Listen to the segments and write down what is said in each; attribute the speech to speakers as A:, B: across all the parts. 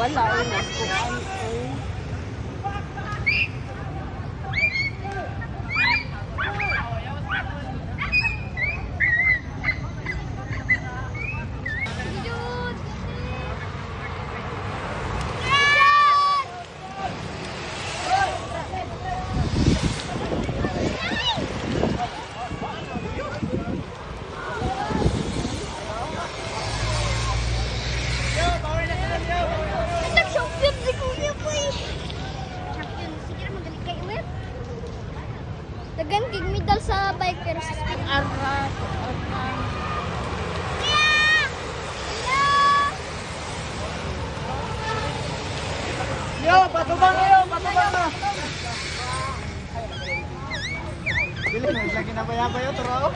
A: Hala, unas ko.
B: Dagan kig medal sa bike pero sa speed.
A: Arat.
C: Yo, patubang kayo, patubang na. Dili na lagi na bayabay yo turo.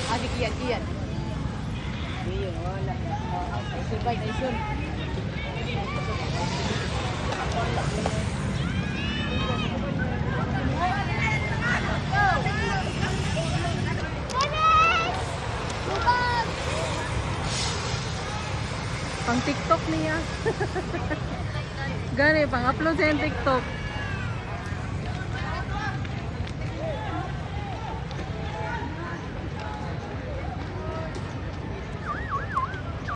A: Adik iyan. Iyan, wala. Subay, Tyson. Pang TikTok niya. Gani, pang upload sa TikTok.